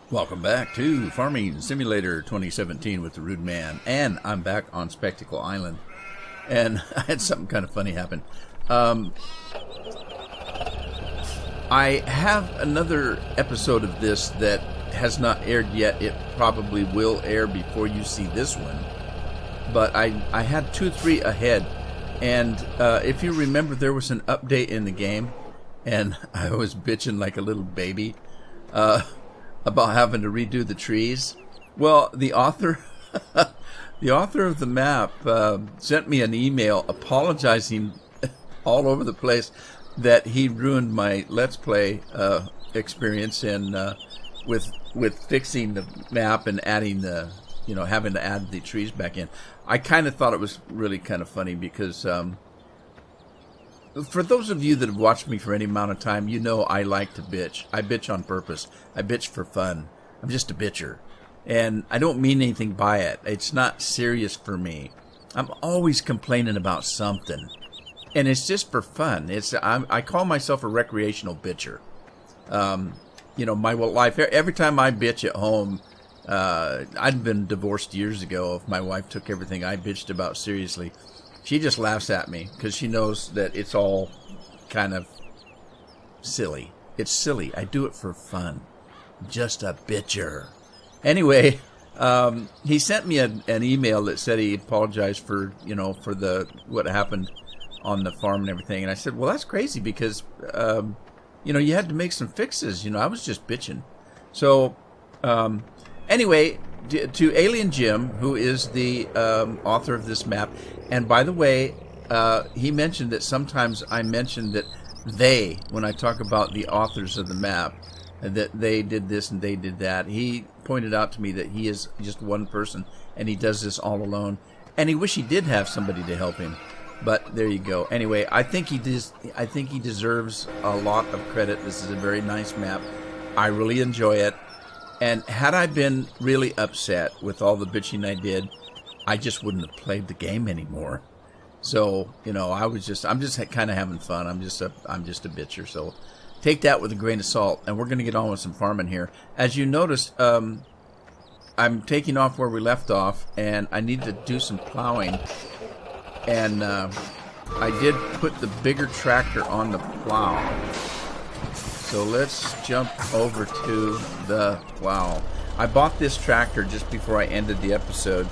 Welcome back to Farming Simulator 2017 with the Rude Man, and I'm back on Spectacle Island, and I had something kind of funny happen. I have another episode of this that has not aired yet. It probably will air before you see this one, but I had 2-3 ahead, and if you remember, there was an update in the game, and I was bitching like a little baby about having to redo the trees. Well, the author the author of the map sent me an email apologizing all over the place that he ruined my Let's Play experience and with fixing the map and adding the, having to add the trees back in. I kind of thought it was really kind of funny because for those of you that have watched me for any amount of time, you know I like to bitch. I bitch on purpose. I bitch for fun. I'm just a bitcher. And I don't mean anything by it. It's not serious for me. I'm always complaining about something. And it's just for fun. I call myself a recreational bitcher. My life, every time I bitch at home, I'd been divorced years ago. If my wife took everything I bitched about seriously, she just laughs at me because she knows that it's all kind of silly. It's silly. I do it for fun. Just a bitcher. Anyway, he sent me an email that said he apologized for, for what happened on the farm and everything. And I said, well, that's crazy because, you had to make some fixes. I was just bitching. So, anyway, to Alien Jim, who is the author of this map, and by the way, he mentioned that sometimes I mention that they, when I talk about the authors of the map, that they did this and they did that. He pointed out to me that he is just one person and he does this all alone, and he wish he did have somebody to help him. But there you go. Anyway, I think he deserves a lot of credit. This is a very nice map. I really enjoy it. And had I been really upset with all the bitching I did, I just wouldn't have played the game anymore. So, I'm just kind of having fun. I'm just a bitcher. So take that with a grain of salt. And we're going to get on with some farming here. As you noticed, I'm taking off where we left off, and I need to do some plowing. And I did put the bigger tractor on the plow. So let's jump over to the plow. I bought this tractor just before I ended the episode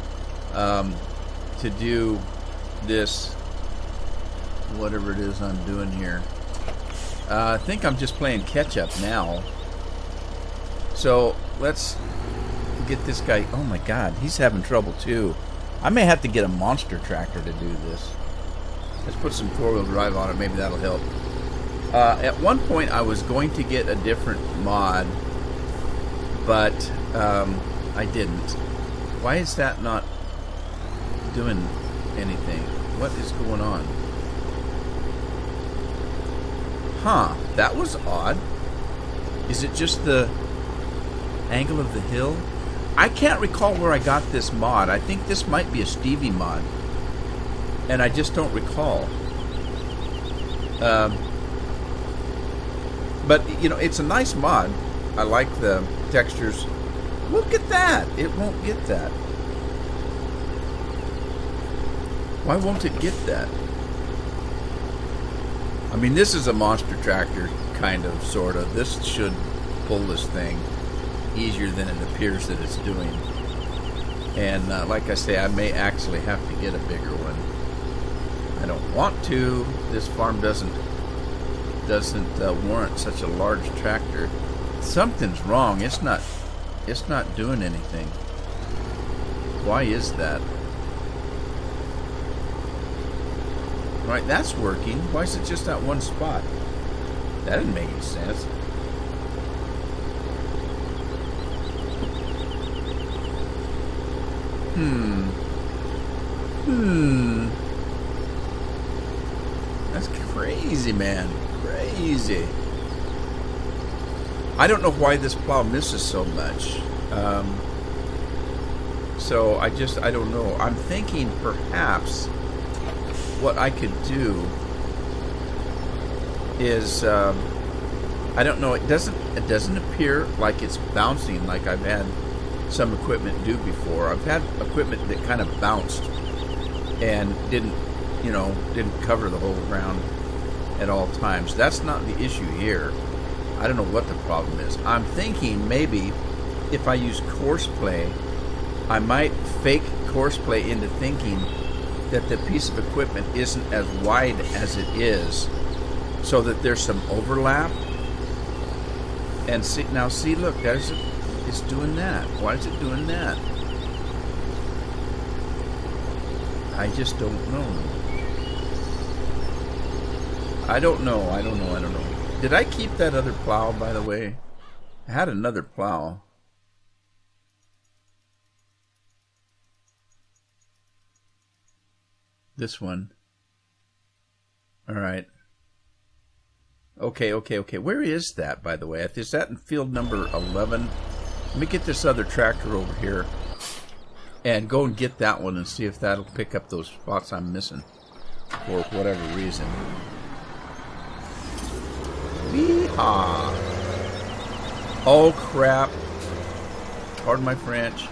to do this, whatever it is I'm doing here. I think I'm just playing catch up now. So let's get this guy. Oh my God, he's having trouble too. I may have to get a monster tractor to do this. Let's put some four-wheel drive on it. Maybe that'll help. At one point, I was going to get a different mod, but I didn't. Why is that not doing anything? What is going on? Huh, that was odd. Is it just the angle of the hill? I can't recall where I got this mod. I think this might be a Stevie mod, and I just don't recall. But, it's a nice mod. I like the textures. Look at that. It won't get that. Why won't it get that? I mean, this is a monster tractor, kind of, sort of. This should pull this thing easier than it appears that it's doing. And like I say, I may actually have to get a bigger one. I don't want to. This farm doesn't warrant such a large tractor. Something's wrong. It's not doing anything. Why is that? Right, that's working. Why is it just that one spot? That didn't make any sense. That's crazy, man. Crazy. I don't know why this plow misses so much. So I don't know. I'm thinking perhaps what I could do is I don't know. It doesn't appear like it's bouncing like I've had some equipment do before. I've had equipment that kind of bounced and didn't cover the whole ground at all times. That's not the issue here. I don't know what the problem is. I'm thinking maybe if I use course play, I might fake course play into thinking that the piece of equipment isn't as wide as it is, so that there's some overlap. And see, look, it's doing that. Why is it doing that? I just don't know. I don't know. Did I keep that other plow, by the way? I had another plow. This one. All right. Okay. Where is that, by the way? Is that in field number 11? Let me get this other tractor over here and go and get that one and see if that'll pick up those spots I'm missing for whatever reason. Yeehaw! Oh, crap. Pardon my French.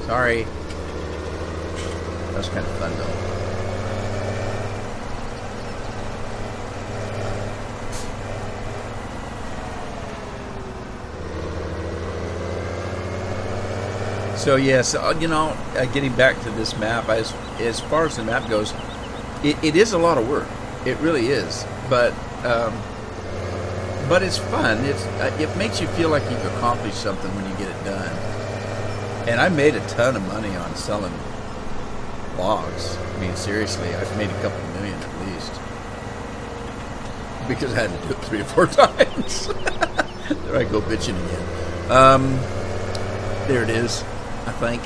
Sorry. That was kind of fun, though. So yes, getting back to this map, as far as the map goes, it is a lot of work. It really is, but it's fun. It makes you feel like you've accomplished something when you get it done. And I made a ton of money on selling logs. I mean, seriously, I've made a couple million at least, because I had to do it 3 or 4 times. There I go bitching again. There it is. I think.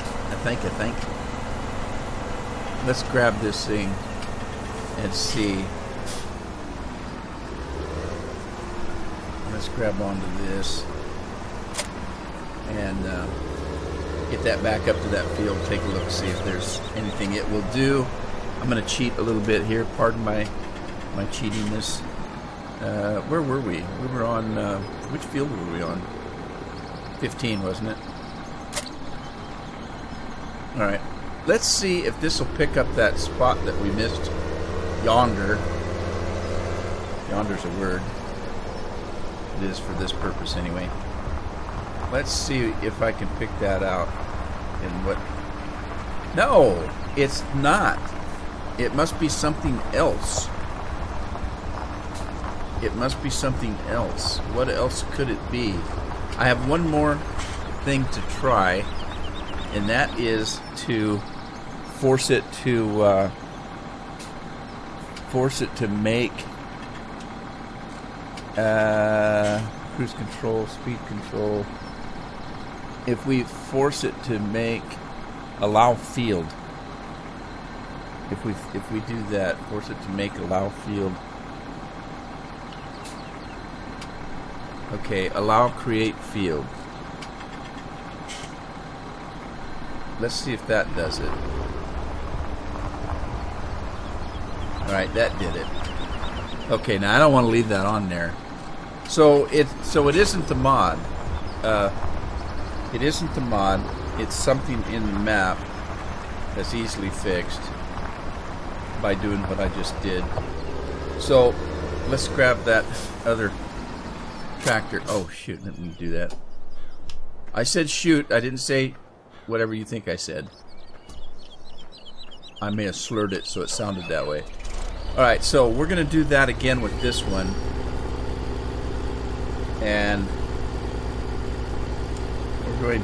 Let's grab this thing and see. Let's grab onto this and get that back up to that field. Take a look, see if there's anything it will do. I'm going to cheat a little bit here. Pardon my cheatiness. Where were we? We were on, which field were we on? 15, wasn't it? Alright, let's see if this will pick up that spot that we missed yonder. Yonder's a word. It is for this purpose anyway. Let's see if I can pick that out. And what? No, it's not. It must be something else. It must be something else. What else could it be? I have one more thing to try, and that is to force it to make cruise control, speed control. If we force it to make allow field, if we do that, force it to make allow field. Okay, allow create field. Let's see if that does it. Alright, that did it. Okay, now I don't want to leave that on there. So it isn't the mod. It isn't the mod. It's something in the map that's easily fixed by doing what I just did. So let's grab that other tractor. Oh shoot, let me do that. I said shoot, I didn't say whatever you think I said. I may have slurred it so it sounded that way. Alright, so we're going to do that again with this one. And we're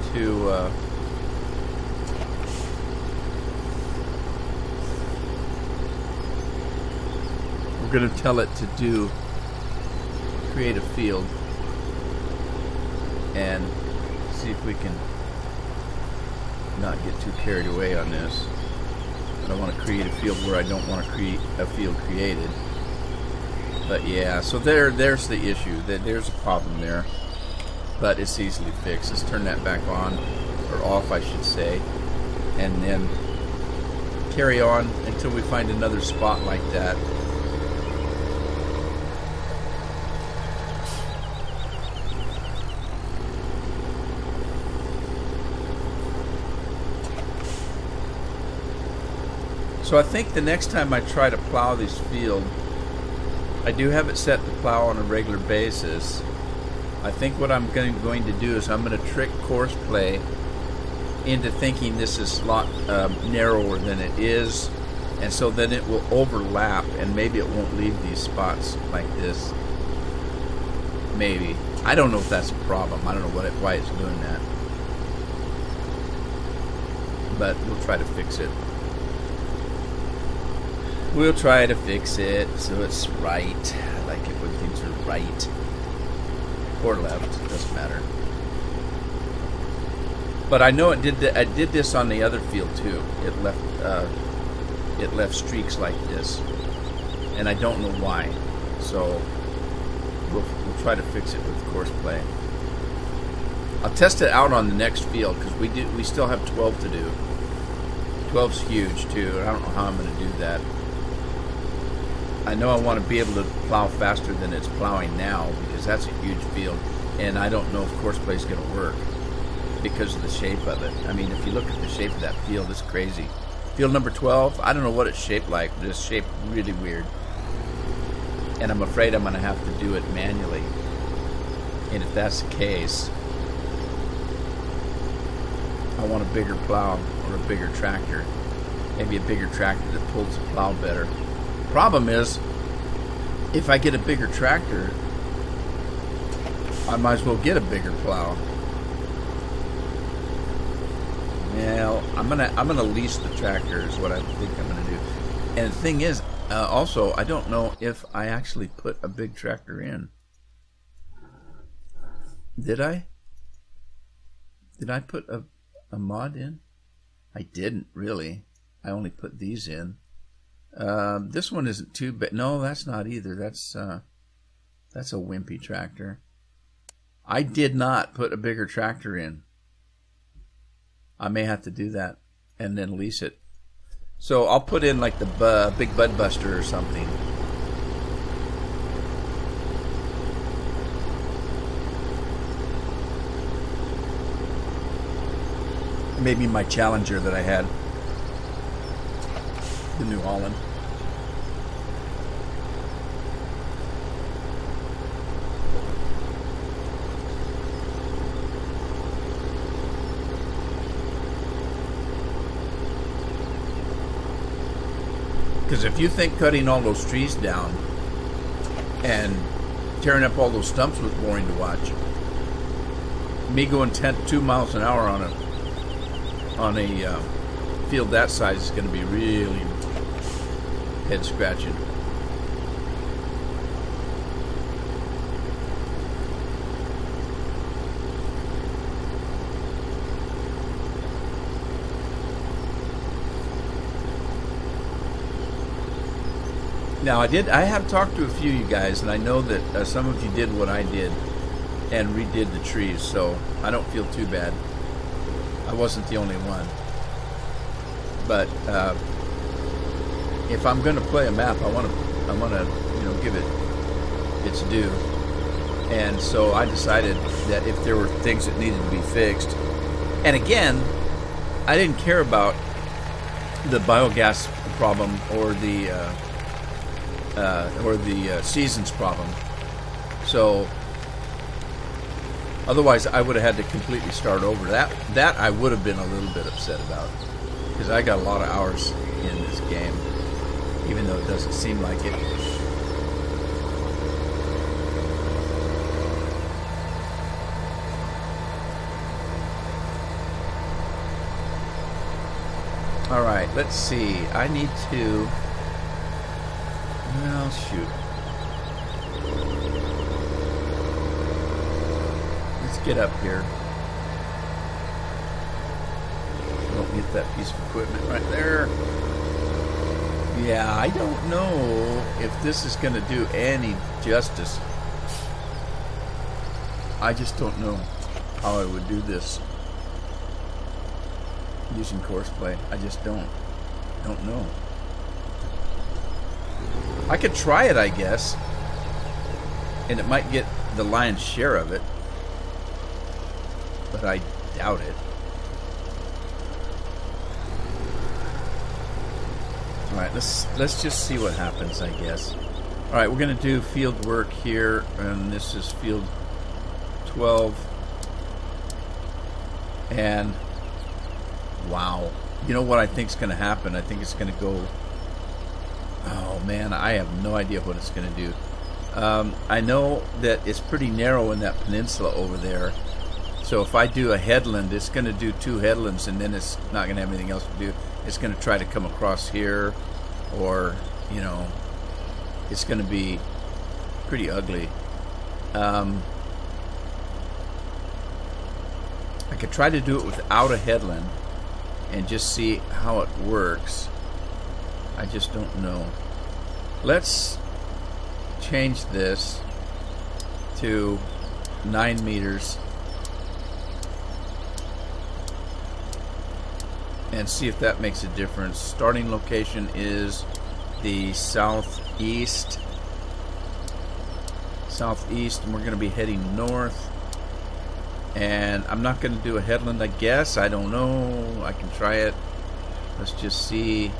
going to tell it to create a field and see if we can not get too carried away on this. I don't want to create a field where I don't want to create a field created. But yeah, so there's the issue. There's a problem there. But it's easily fixed. Let's turn that back on, or off I should say, and then carry on until we find another spot like that. So I think the next time I try to plow this field, I do have it set to plow on a regular basis. I think what I'm going to do is I'm going to trick course play into thinking this is a lot narrower than it is, and so then it will overlap, and maybe it won't leave these spots like this. Maybe. I don't know if that's a problem. I don't know why it's doing that. But we'll try to fix it. We'll try to fix it so it's right. I like it when things are right. Or left, doesn't matter. But I know it did. I did this on the other field too. It left streaks like this, and I don't know why. So we'll try to fix it with course play. I'll test it out on the next field because we still have 12 to do. 12's huge too, and I don't know how I'm going to do that. I know I want to be able to plow faster than it's plowing now because that's a huge field, and I don't know if course play is going to work because of the shape of it. I mean, if you look at the shape of that field, it's crazy. Field number 12, I don't know what it's shaped like, but it's shaped really weird. And I'm afraid I'm going to have to do it manually. And if that's the case, I want a bigger plow or a bigger tractor. Maybe a bigger tractor that pulls the plow better. Problem is, if I get a bigger tractor, I might as well get a bigger plow. Well, I'm gonna lease the tractor is what I think I'm gonna do. And the thing is, also, I don't know if I actually put a big tractor in. Did I? Did I put a mod in? I didn't really. I only put these in. This one isn't too bad. No, that's not either. That's a wimpy tractor. I did not put a bigger tractor in. I may have to do that and then lease it. So I'll put in like the big Bud Buster or something. Maybe my Challenger that I had. The New Holland. Because if you think cutting all those trees down and tearing up all those stumps was boring to watch, me going 2 miles an hour on a field that size is going to be really head scratching. Now I have talked to a few of you guys, and I know that some of you did what I did and redid the trees, so I don't feel too bad. I wasn't the only one. But if I'm going to play a map, I want to give it its due. And so I decided that if there were things that needed to be fixed, and again, I didn't care about the biogas problem or the seasons problem. So otherwise, I would have had to completely start over. That I would have been a little bit upset about, because I got a lot of hours in this game, even though it doesn't seem like it. All right, let's see. I need to. Well, shoot. Let's get up here. Don't get that piece of equipment right there. Yeah, I don't know if this is going to do any justice. I just don't know how I would do this using course play. I just don't know. I could try it, I guess, and it might get the lion's share of it, but I doubt it. right, let's just see what happens, I guess. All right, we're going to do field work here, and this is field 12. And wow, you know what I think is going to happen? I think it's going to go. Oh man, I have no idea what it's going to do. I know that it's pretty narrow in that peninsula over there. So if I do a headland, it's going to do 2 headlands, and then it's not going to have anything else to do. It's going to try to come across here, or, you know, it's going to be pretty ugly. I could try to do it without a headland and just see how it works. I just don't know. Let's change this to 9 meters and see if that makes a difference. Starting location is the southeast, and we're going to be heading north. And I'm not going to do a headland, I guess. I don't know. I can try it. Let's just see.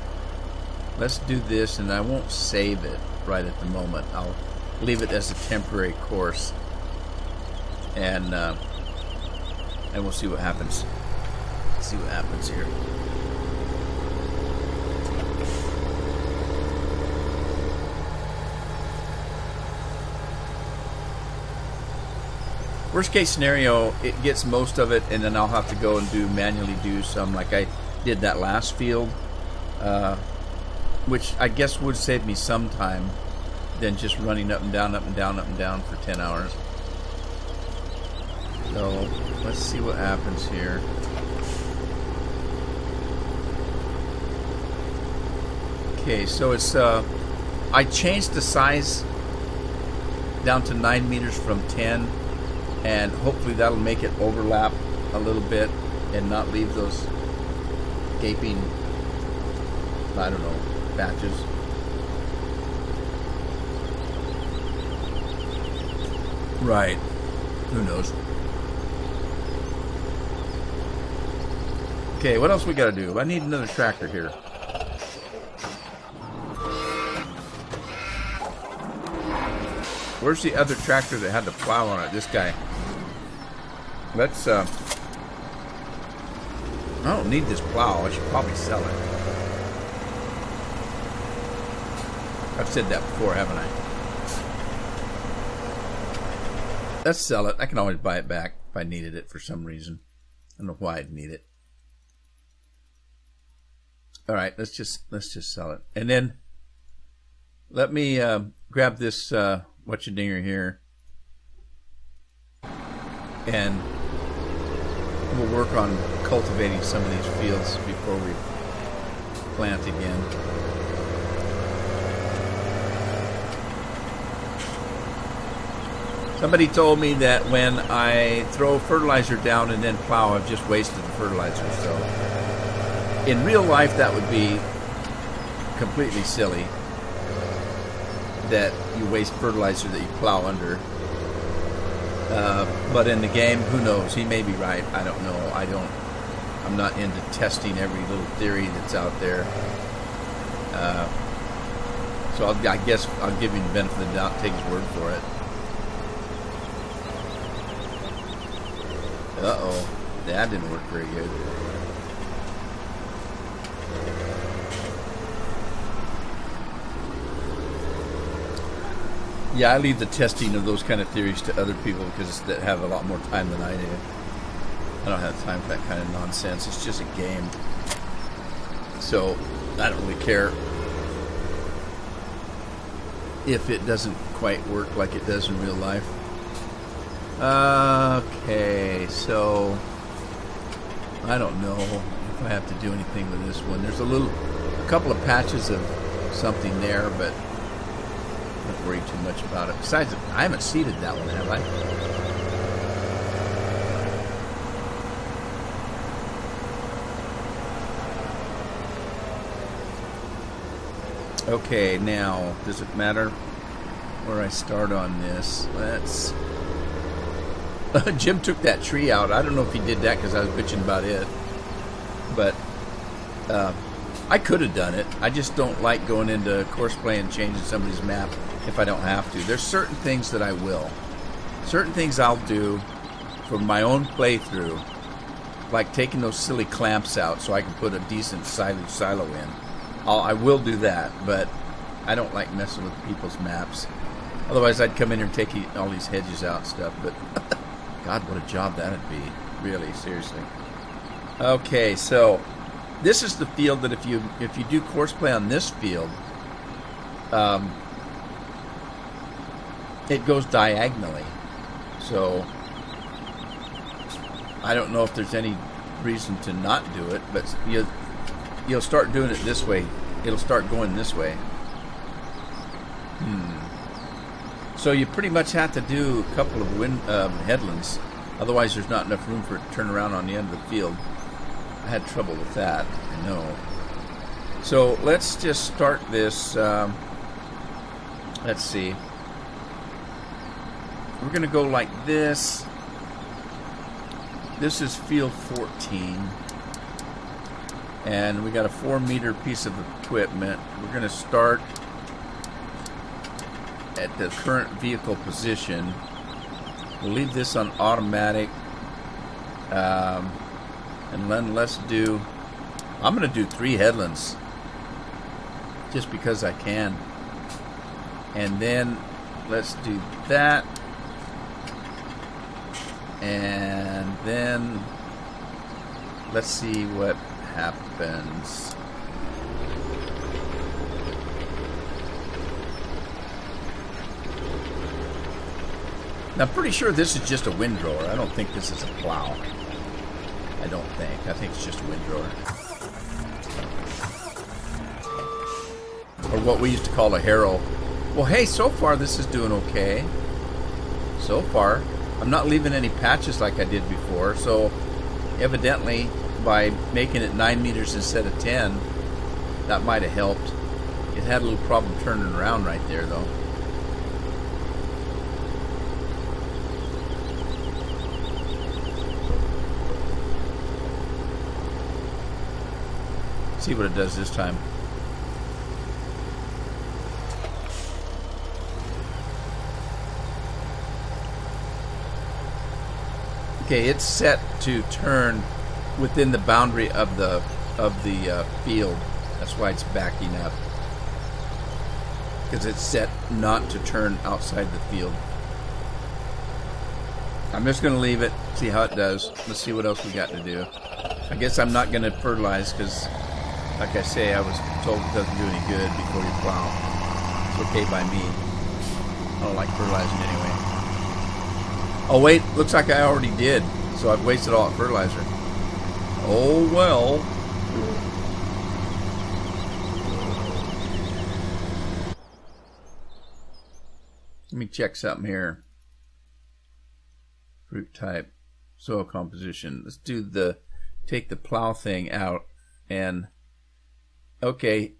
Let's do this, and I won't save it right at the moment. I'll leave it as a temporary course, and we'll see what happens. See what happens here. Worst case scenario, it gets most of it, and then I'll have to go and manually do some, like I did that last field, which I guess would save me some time than just running up and down, up and down, up and down for 10 hours. So let's see what happens here. Okay, so it's I changed the size down to 9 meters from 10, and hopefully that'll make it overlap a little bit and not leave those gaping, I don't know, patches. Right. Who knows? Okay, what else we gotta do? I need another tractor here. Where's the other tractor that had the plow on it? This guy. Let's, I don't need this plow. I should probably sell it. I've said that before, haven't I? Let's sell it. I can always buy it back if I needed it for some reason. I don't know why I'd need it. All right, let's just sell it. And then let me grab this whatcha-dinger here, and we'll work on cultivating some of these fields before we plant again. Somebody told me that when I throw fertilizer down and then plow, I've just wasted the fertilizer. So in real life, that would be completely silly, that you waste fertilizer that you plow under. But in the game, who knows? He may be right. I don't know. I'm not into testing every little theory that's out there. So I guess I'll give him the benefit of the doubt, take his word for it. Uh-oh. That didn't work very good. Yeah, I leave the testing of those kind of theories to other people because that have a lot more time than I do. I don't have time for that kind of nonsense. It's just a game. So I don't really care if it doesn't quite work like it does in real life. Okay, so I don't know if I have to do anything with this one. There's a couple of patches of something there, but don't worry too much about it. Besides, I haven't seeded that one, have I? Okay, now, does it matter where I start on this? Let's... Jim took that tree out. I don't know if he did that because I was bitching about it. But I could have done it. I just don't like going into course play and changing somebody's map if I don't have to. There's certain things that I will. Certain things I'll do for my own playthrough, like taking those silly clamps out so I can put a decent silage silo in. I will do that, but I don't like messing with people's maps. Otherwise, I'd come in here and take all these hedges out and stuff. But God, what a job that'd be. Really, seriously. Okay, so this is the field that if you do course play on this field, it goes diagonally. So I don't know if there's any reason to not do it, but you'll start doing it this way. It'll start going this way. So you pretty much have to do a couple of headlands. Otherwise, there's not enough room for it to turn around on the end of the field. I had trouble with that, I know. So let's just start this. Let's see. We're going to go like this. This is field 14. And we got a 4-meter piece of equipment. We're going to start at the current vehicle position. We'll leave this on automatic. And then let's do... I'm going to do 3 headlands. Just because I can. And then let's do that. And then let's see what happens. Now, I'm pretty sure this is just a windrower. I don't think this is a plow. I don't think. I think it's just a windrower. Or what we used to call a harrow. Well, hey, so far this is doing okay. So far. I'm not leaving any patches like I did before, so evidently by making it 9 meters instead of 10, that might have helped. It had a little problem turning around right there, though. See what it does this time. Okay, it's set to turn within the boundary of the field. That's why it's backing up, because it's set not to turn outside the field. I'm just going to leave it, see how it does. Let's see what else we got to do. I guess I'm not going to fertilize because, like I say, I was told it doesn't do any good before you plow. It's okay by me. I don't like fertilizing anyway. Oh wait, looks like I already did, so I've wasted all that fertilizer. Oh well. Let me check something here. Fruit type, soil composition. Let's do take the plow thing out and, okay.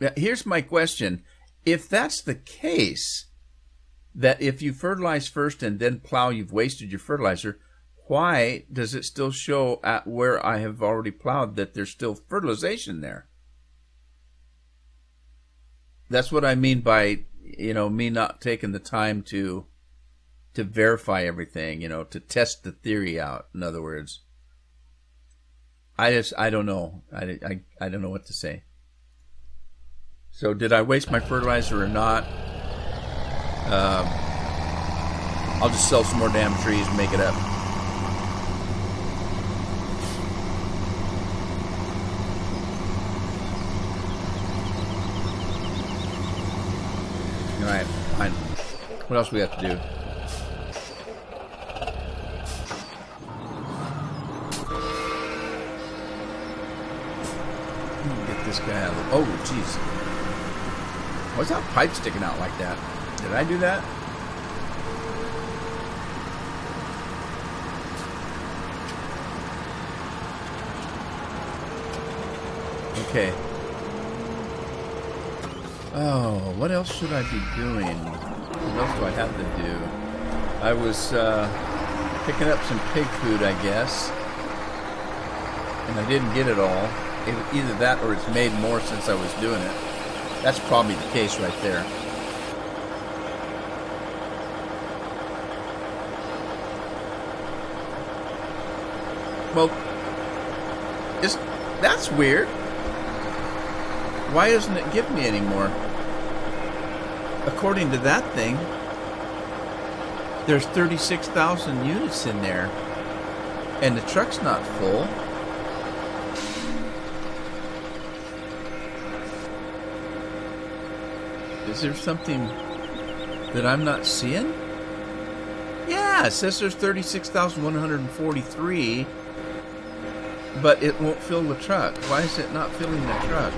Now, here's my question. If that's the case, that if you fertilize first and then plow, you've wasted your fertilizer, why does it still show at where I have already plowed that there's still fertilization there? That's what I mean by, me not taking the time to verify everything, to test the theory out, in other words. I don't know. I don't know what to say. So did I waste my fertilizer or not? I'll just sell some more damn trees and make it up. Alright, fine. What else we have to do? Get this guy out of the... Oh, jeez. Why's that pipe sticking out like that? Did I do that? Okay. Oh, what else should I be doing? What else do I have to do? I was picking up some pig food, I guess. And I didn't get it all. either that or it's made more since I was doing it. That's probably the case right there. Well, that's weird. Why doesn't it give me any more? According to that thing, there's 36,000 units in there, and the truck's not full. Is there something that I'm not seeing? Yeah, it says there's 36,143, but it won't fill the truck. Why is it not filling the truck?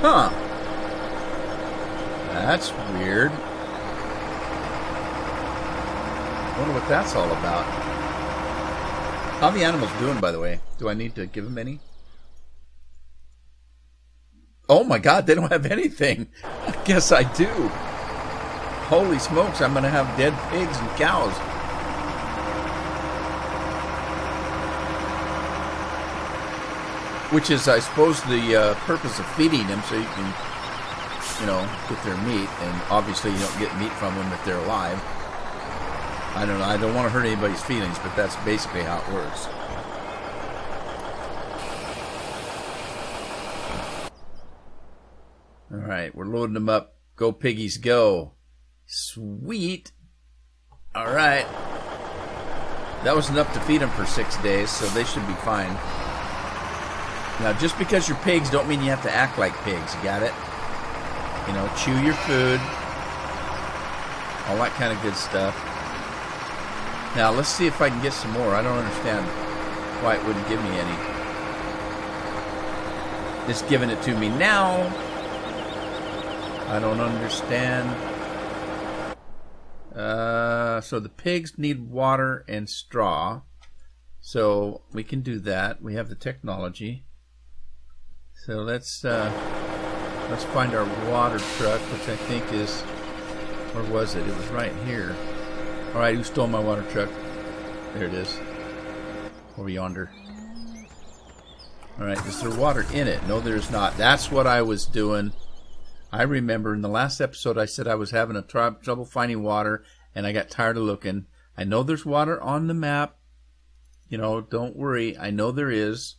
Huh. That's weird. Wonder what that's all about. How are the animals doing, by the way? Do I need to give them any? Oh my God, they don't have anything. I guess I do. Holy smokes, I'm going to have dead pigs and cows. Which is, I suppose, the purpose of feeding them, so you can, get their meat. And obviously you don't get meat from them if they're alive. I don't know. I don't want to hurt anybody's feelings, but that's basically how it works. All right, we're loading them up. Go, piggies, go. Sweet. All right. That was enough to feed them for 6 days, so they should be fine. Now, just because you're pigs don't mean you have to act like pigs. You got it? Chew your food. All that kind of good stuff. Now, let's see if I can get some more. I don't understand why it wouldn't give me any. It's giving it to me now. I don't understand. So the pigs need water and straw. So we can do that. We have the technology. So let's find our water truck, which I think is, where was it? It was right here. All right, who stole my water truck? There it is. Over yonder. All right, is there water in it? No, there's not. That's what I was doing. I remember in the last episode I said I was having a trouble finding water, and I got tired of looking. I know there's water on the map. Don't worry. I know there is.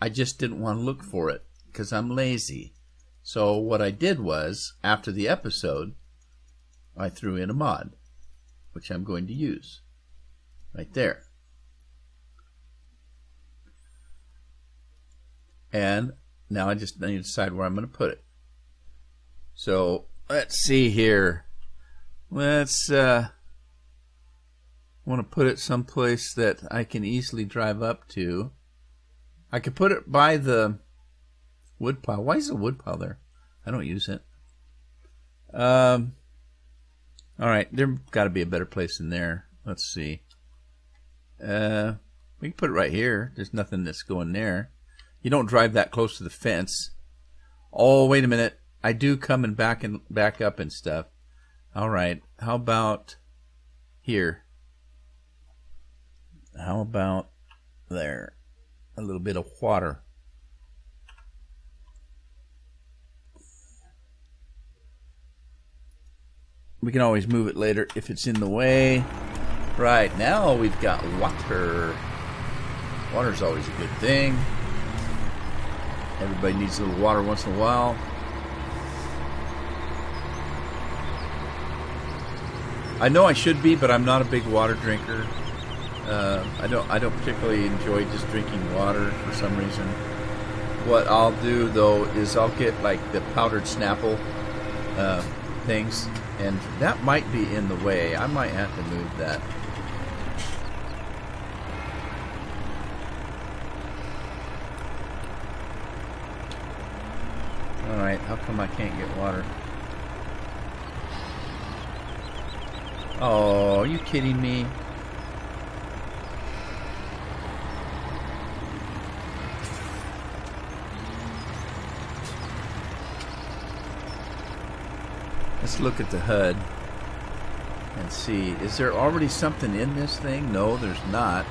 I just didn't want to look for it because I'm lazy. So what I did was, after the episode, I threw in a mod, which I'm going to use. Right there. And now I just need to decide where I'm going to put it. So let's see here. Let's want to put it someplace that I can easily drive up to. I could put it by the woodpile. Why is the woodpile there? I don't use it. All right, there's got to be a better place than there. Let's see. We can put it right here. There's nothing that's going there. You don't drive that close to the fence. Oh, wait a minute. I do come and back up and stuff. All right. How about here? How about there? A little bit of water. We can always move it later if it's in the way. Right, now we've got water. Water's always a good thing. Everybody needs a little water once in a while. I know I should be, but I'm not a big water drinker. I don't particularly enjoy just drinking water for some reason. What I'll do though is I'll get like the powdered Snapple things, and that might be in the way. I might have to move that. Alright, how come I can't get water? Oh, are you kidding me? Let's look at the HUD and Let's see. Is there already something in this thing? No, there's not.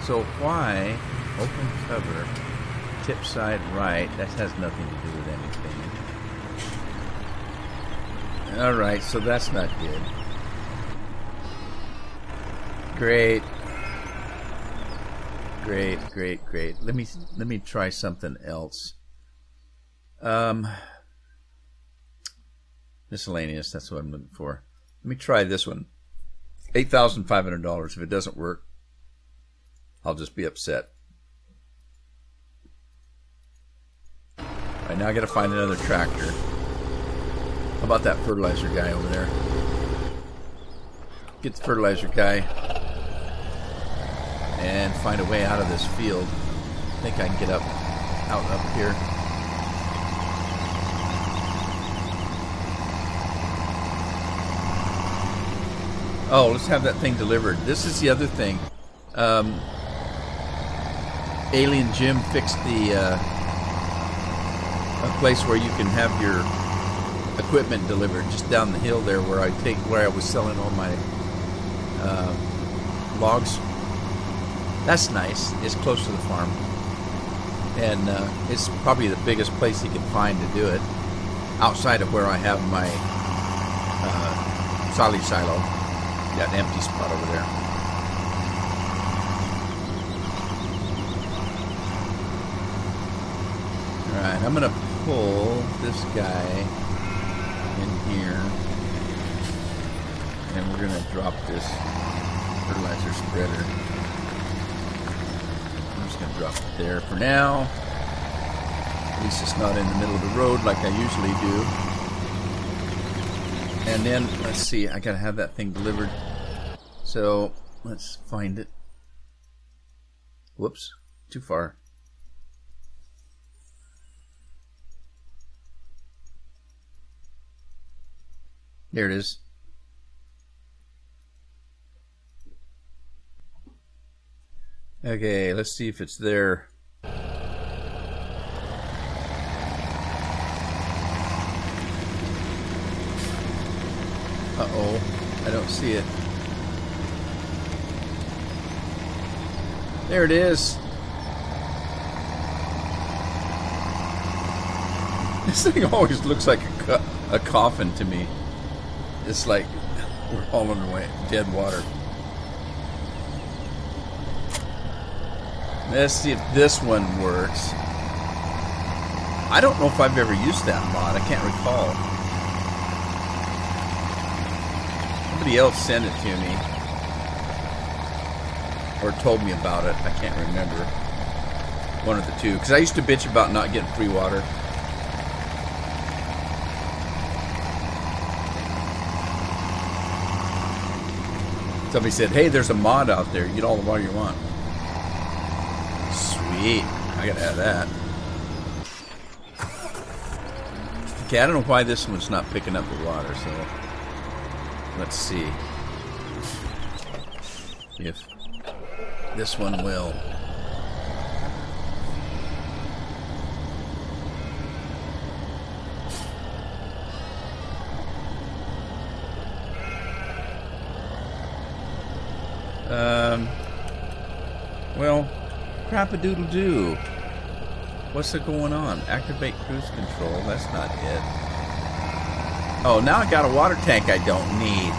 So why open cover, tip side right? That has nothing to do with anything. Alright, so that's not good. Great. Great, great, great. Let me try something else. Miscellaneous, that's what I'm looking for. Let me try this one. $8,500. If it doesn't work, I'll just be upset. Alright, now I gotta find another tractor. How about that fertilizer guy over there? Get the fertilizer guy and find a way out of this field. I think I can get out up here. Oh, let's have that thing delivered. This is the other thing. Alien Jim fixed the a place where you can have your equipment delivered just down the hill there where I was selling all my logs. That's nice. It's close to the farm, and it's probably the biggest place he can find to do it outside of where I have my solid silo. Got an empty spot over there. Alright, I'm gonna pull this guy in here, and we're gonna drop this fertilizer spreader. I'm just gonna drop it there for now. At least it's not in the middle of the road like I usually do. And then, let's see, I gotta have that thing delivered. So, let's find it. Whoops, too far. There it is. Okay, let's see if it's there. Uh-oh, I don't see it. There it is. This thing always looks like a coffin to me. It's like we're hauling away dead water. Let's see if this one works. I don't know if I've ever used that mod. I can't recall. Somebody else sent it to me. Or told me about it. I can't remember. One of the two. Because I used to bitch about not getting free water. Somebody said, hey, there's a mod out there. You get all the water you want. Sweet. I gotta have that. Okay, I don't know why this one's not picking up the water, so let's see if this one will. Well, crap-a-doodle-doo. What's going on? Activate cruise control. That's not it. Oh, now I got a water tank I don't need.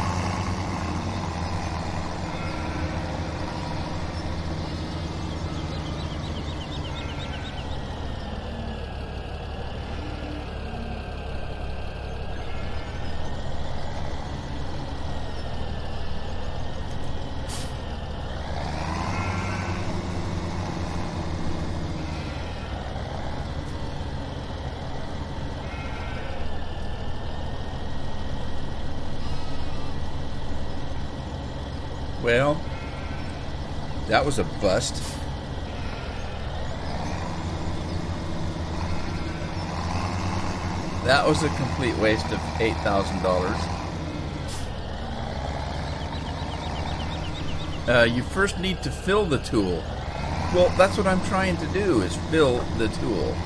Well, that was a bust. That was a complete waste of $8,000. You first need to fill the tool. Well, that's what I'm trying to do, is fill the tool.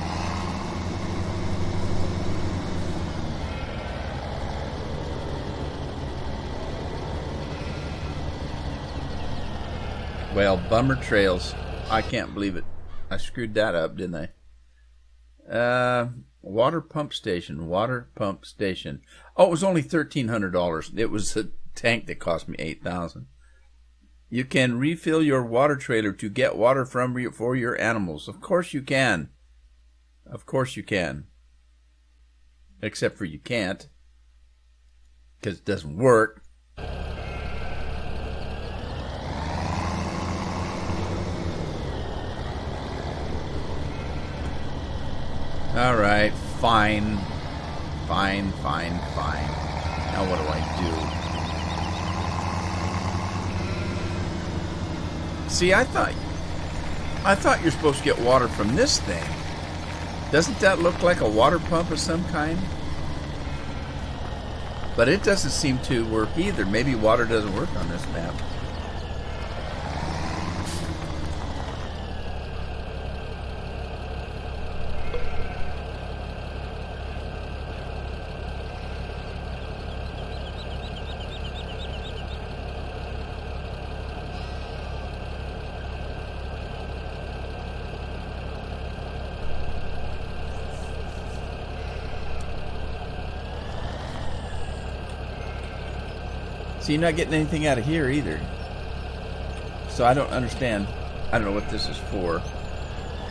Well, bummer trails. I can't believe it. I screwed that up, didn't I? Water pump station. Water pump station. Oh, it was only $1,300. It was a tank that cost me $8,000. You can refill your water trailer to get water for your animals. Of course you can. Of course you can. Except for you can't. Because it doesn't work. Alright, fine. Fine. Now what do I do? See, I thought you're supposed to get water from this thing. Doesn't that look like a water pump of some kind? But it doesn't seem to work either. Maybe water doesn't work on this map. So you're not getting anything out of here either. So I don't understand. I don't know what this is for.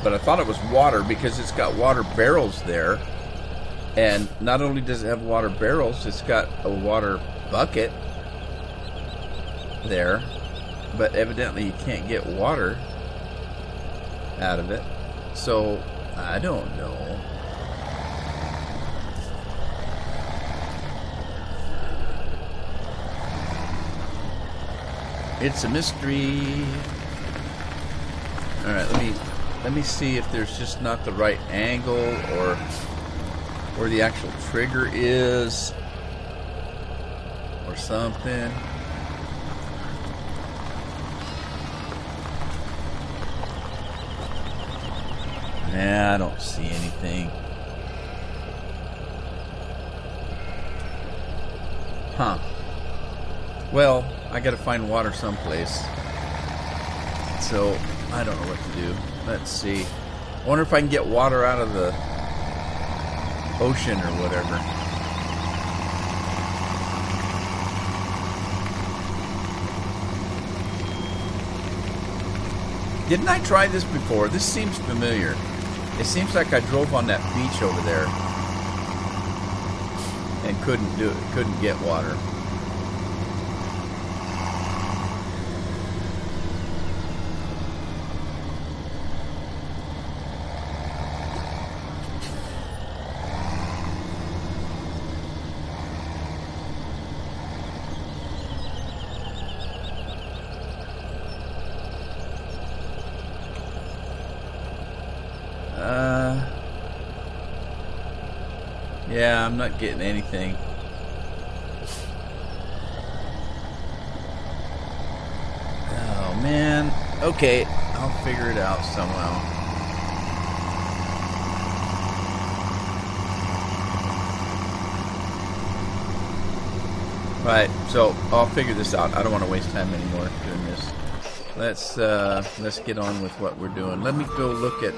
But I thought it was water because it's got water barrels there. And not only does it have water barrels, it's got a water bucket there. But evidently you can't get water out of it. So I don't know. It's a mystery. All right, let me see if there's just not the right angle or where the actual trigger is or something. Nah, I don't see anything. Huh. Well, I gotta find water someplace. So, I don't know what to do. Let's see. I wonder if I can get water out of the ocean or whatever. Didn't I try this before? This seems familiar. It seems like I drove on that beach over there and couldn't do it. Couldn't get water. Yeah, I'm not getting anything. Oh, man. Okay, I'll figure it out somehow. Right, so I'll figure this out. I don't want to waste time anymore doing this. Let's get on with what we're doing. Let me go look at,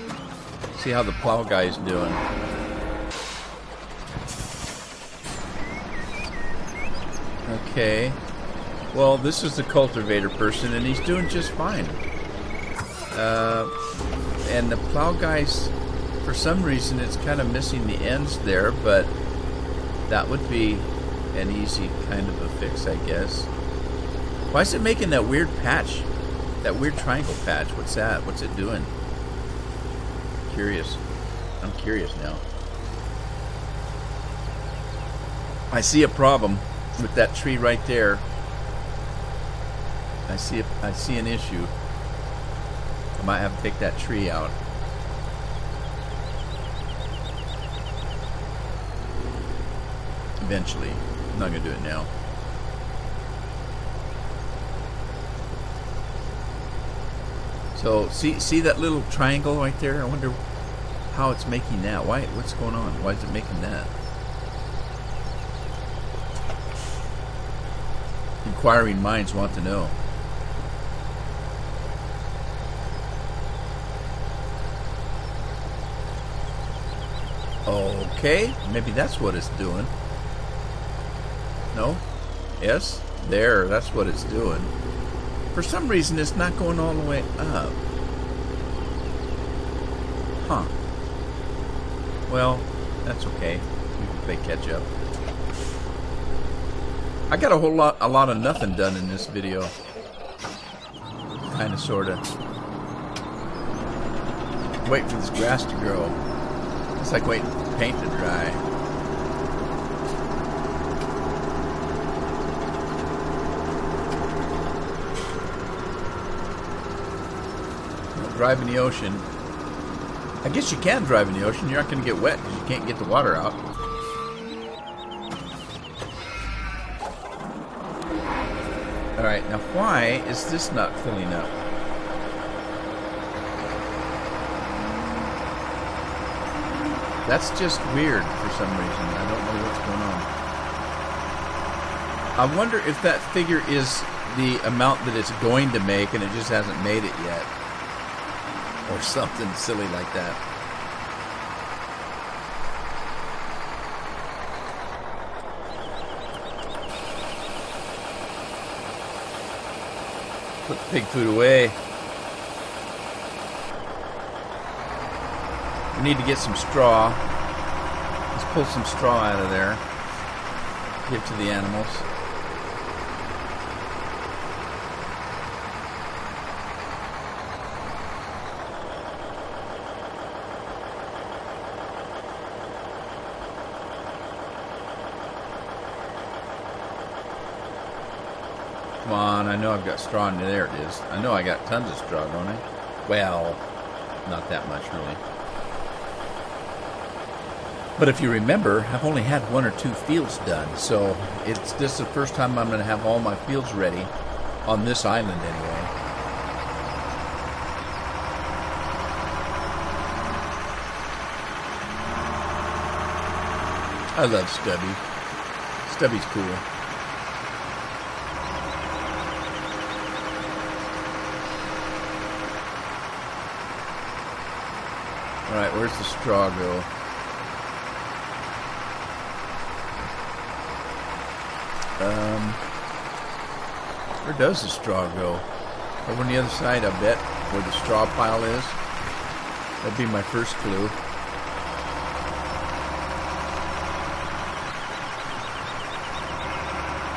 see how the plow guy's doing. Okay. Well, this is the cultivator person, and he's doing just fine. And the plow guy's, for some reason, it's kind of missing the ends there, but that would be an easy kind of a fix, I guess. Why is it making that weird patch? That weird triangle patch? What's that? What's it doing? Curious. I'm curious now. I see a problem with that tree right there. I see an issue. I might have to take that tree out. Eventually. I'm not going to do it now. So, see that little triangle right there? I wonder how it's making that. What's going on? Why is it making that? Inquiring minds want to know. Okay, maybe that's what it's doing. No? Yes? There, that's what it's doing. For some reason, it's not going all the way up. Huh. Well, that's okay. We can play catch up. I got a lot of nothing done in this video. Kinda, sorta. Wait for this grass to grow. It's like waiting for paint to dry. Drive in the ocean. I guess you can drive in the ocean. You're not going to get wet because you can't get the water out. Alright, now why is this not filling up? That's just weird for some reason. I don't know what's going on. I wonder if that figure is the amount that it's going to make and it just hasn't made it yet. Or something silly like that. Put the pig food away. We need to get some straw. Let's pull some straw out of there. Give to the animals. Come on, I know I've got straw in there. It is. I know I got tons of straw, don't I? Well, not that much, really. But if you remember, I've only had 1 or 2 fields done, so this is the first time I'm going to have all my fields ready on this island anyway. I love Stubby. Stubby's cool. Alright, where's the straw go? Where does the straw go? Over on the other side, I bet, where the straw pile is. That'd be my first clue.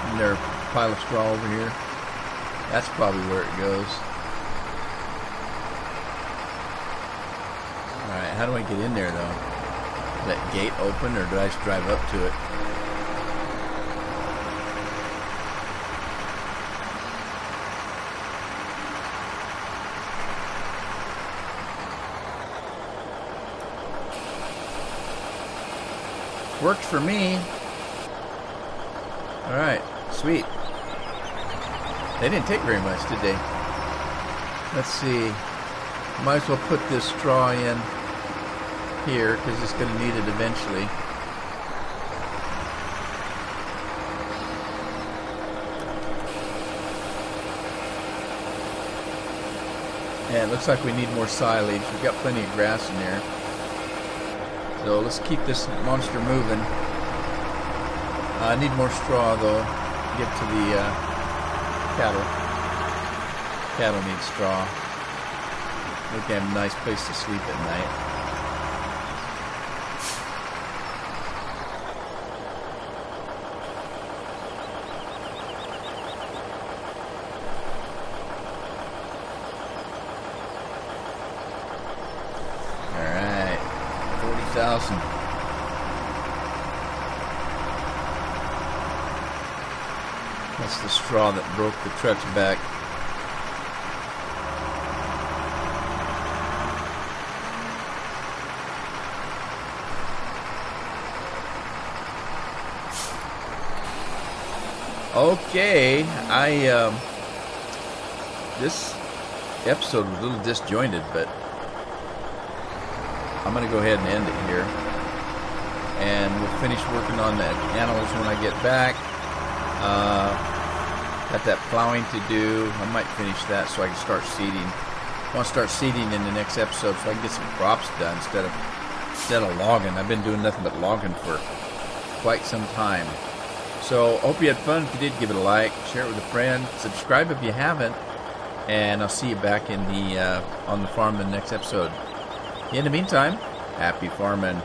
Isn't there a pile of straw over here? That's probably where it goes. Alright, how do I get in there, though? Is that gate open, or do I just drive up to it? Worked for me. Alright, sweet. They didn't take very much, did they? Let's see. Might as well put this straw in here, because it's going to need it eventually. And it looks like we need more silage. We've got plenty of grass in there. So let's keep this monster moving. I need more straw, though, to get to the cattle. Cattle need straw. They can have a nice place to sleep at night. Alright, 40,000. That's the straw that broke the truck's back. Okay, this episode was a little disjointed, but I'm going to go ahead and end it here. And we'll finish working on the animals when I get back. Got that plowing to do. I might finish that so I can start seeding. I want to start seeding in the next episode so I can get some crops done instead of instead of logging. I've been doing nothing but logging for quite some time. So, hope you had fun. If you did, give it a like, share it with a friend, subscribe if you haven't, and I'll see you back in the on the farm in the next episode. In the meantime, happy farming.